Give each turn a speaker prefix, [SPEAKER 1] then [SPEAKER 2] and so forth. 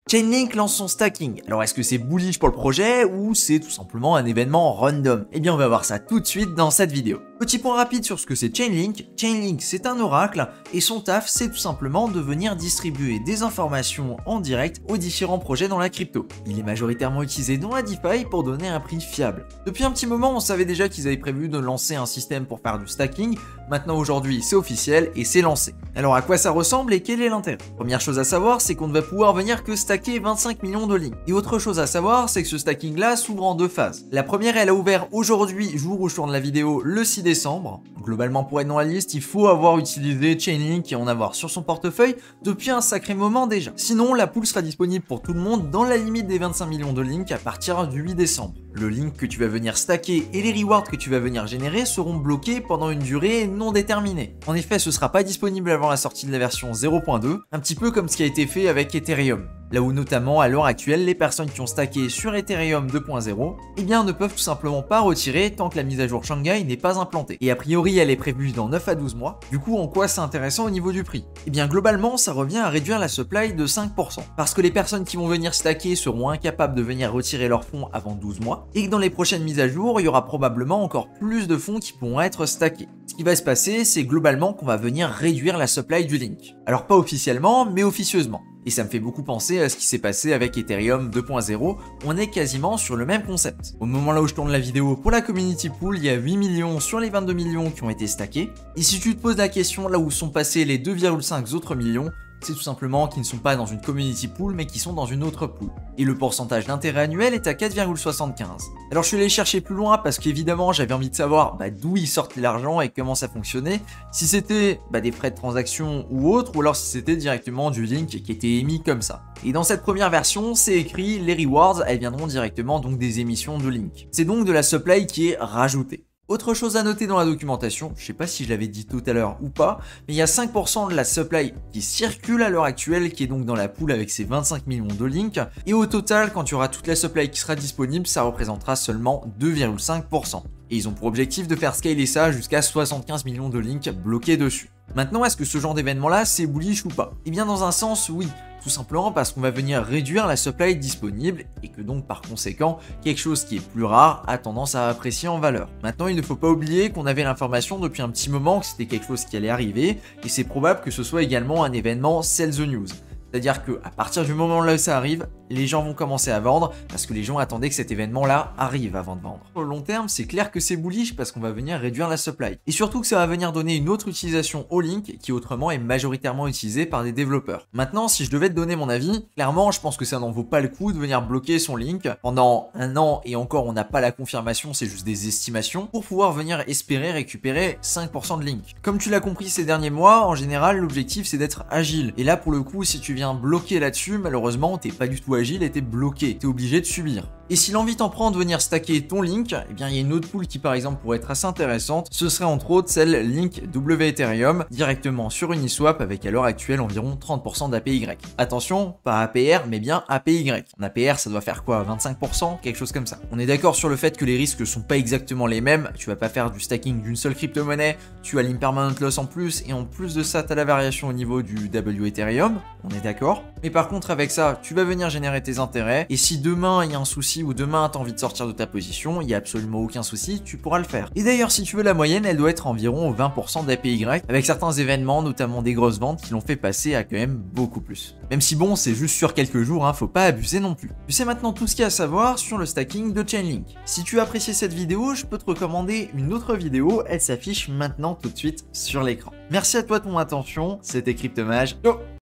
[SPEAKER 1] Chainlink lance son stacking. Alors est-ce que c'est bullish pour le projet ou c'est tout simplement un événement random? Eh bien on va voir ça tout de suite dans cette vidéo. Petit point rapide sur ce que c'est Chainlink. Chainlink c'est un oracle et son taf c'est tout simplement de venir distribuer des informations en direct aux différents projets dans la crypto. Il est majoritairement utilisé dans la DeFi pour donner un prix fiable. Depuis un petit moment on savait déjà qu'ils avaient prévu de lancer un système pour faire du stacking. Maintenant aujourd'hui c'est officiel et c'est lancé. Alors à quoi ça ressemble et quel est l'intérêt? Première chose à savoir c'est qu'on ne va pouvoir venir que stacker 25 millions de lignes. Et autre chose à savoir, c'est que ce stacking là s'ouvre en deux phases. La première, elle a ouvert aujourd'hui, jour où je tourne la vidéo, le 6 décembre. Globalement, pour être dans la liste, il faut avoir utilisé Chainlink et en avoir sur son portefeuille depuis un sacré moment déjà. Sinon, la pool sera disponible pour tout le monde dans la limite des 25 millions de links à partir du 8 décembre. Le link que tu vas venir stacker et les rewards que tu vas venir générer seront bloqués pendant une durée non déterminée. En effet, ce sera pas disponible avant la sortie de la version 0.2, un petit peu comme ce qui a été fait avec Ethereum. Là où notamment à l'heure actuelle, les personnes qui ont stacké sur Ethereum 2.0, eh bien ne peuvent tout simplement pas retirer tant que la mise à jour Shanghai n'est pas implantée. Et a priori, elle est prévue dans 9 à 12 mois. Du coup, en quoi c'est intéressant au niveau du prix? Eh bien globalement, ça revient à réduire la supply de 5%. Parce que les personnes qui vont venir stacker seront incapables de venir retirer leurs fonds avant 12 mois. Et que dans les prochaines mises à jour, il y aura probablement encore plus de fonds qui pourront être stackés. Ce qui va se passer, c'est globalement qu'on va venir réduire la supply du link. Alors pas officiellement, mais officieusement. Et ça me fait beaucoup penser à ce qui s'est passé avec Ethereum 2.0, on est quasiment sur le même concept. Au moment là où je tourne la vidéo, pour la community pool, il y a 8 millions sur les 22 millions qui ont été stackés. Et si tu te poses la question là où sont passés les 2,5 autres millions, c'est tout simplement qu'ils ne sont pas dans une community pool mais qui sont dans une autre pool. Et le pourcentage d'intérêt annuel est à 4,75. Alors je suis allé chercher plus loin parce qu'évidemment j'avais envie de savoir d'où ils sortent l'argent et comment ça fonctionnait. Si c'était des frais de transaction ou autre, ou alors si c'était directement du link qui était émis comme ça. Et dans cette première version, c'est écrit les rewards, elles viendront directement donc des émissions de link. C'est donc de la supply qui est rajoutée. Autre chose à noter dans la documentation, je sais pas si je l'avais dit tout à l'heure ou pas, mais il y a 5% de la supply qui circule à l'heure actuelle, qui est donc dans la pool avec ses 25 millions de links. Et au total, quand tu auras toute la supply qui sera disponible, ça représentera seulement 2,5%. Et ils ont pour objectif de faire scaler ça jusqu'à 75 millions de links bloqués dessus. Maintenant, est-ce que ce genre d'événement-là, c'est bullish ou pas? Eh bien, dans un sens, oui. Tout simplement parce qu'on va venir réduire la supply disponible et que donc par conséquent, quelque chose qui est plus rare a tendance à apprécier en valeur. Maintenant, il ne faut pas oublier qu'on avait l'information depuis un petit moment que c'était quelque chose qui allait arriver et c'est probable que ce soit également un événement sell the news. C'est-à-dire qu'à partir du moment où ça arrive, les gens vont commencer à vendre parce que les gens attendaient que cet événement-là arrive avant de vendre. Au long terme, c'est clair que c'est bullish parce qu'on va venir réduire la supply. Et surtout que ça va venir donner une autre utilisation au link qui autrement est majoritairement utilisée par des développeurs. Maintenant, si je devais te donner mon avis, clairement, je pense que ça n'en vaut pas le coup de venir bloquer son link pendant un an et encore on n'a pas la confirmation, c'est juste des estimations, pour pouvoir venir espérer récupérer 5% de link. Comme tu l'as compris ces derniers mois, en général, l'objectif c'est d'être agile. Et là, pour le coup, si tu viens bloquer là-dessus, malheureusement, t'es pas du tout agile et t'es bloqué, t'es obligé de subir. Et si l'envie t'en prend de venir stacker ton link, eh bien il y a une autre pool qui par exemple pourrait être assez intéressante, ce serait entre autres celle Link W Ethereum, directement sur Uniswap avec à l'heure actuelle environ 30% d'APY. Attention, pas APR mais bien APY. En APR ça doit faire quoi, 25%, quelque chose comme ça. On est d'accord sur le fait que les risques sont pas exactement les mêmes, tu vas pas faire du stacking d'une seule crypto-monnaie, tu as l'impermanent loss en plus et en plus de ça t'as la variation au niveau du W Ethereum, on est d'accord. Mais par contre avec ça, tu vas venir générer tes intérêts et si demain il y a un souci ou demain tu as envie de sortir de ta position, il n'y a absolument aucun souci, tu pourras le faire. Et d'ailleurs si tu veux la moyenne, elle doit être environ 20% d'APY, avec certains événements, notamment des grosses ventes qui l'ont fait passer à quand même beaucoup plus. Même si bon, c'est juste sur quelques jours, faut pas abuser non plus. Tu sais maintenant tout ce qu'il y a à savoir sur le stacking de Chainlink. Si tu as apprécié cette vidéo, je peux te recommander une autre vidéo, elle s'affiche maintenant tout de suite sur l'écran. Merci à toi de ton attention, c'était Cryptomage. Yo.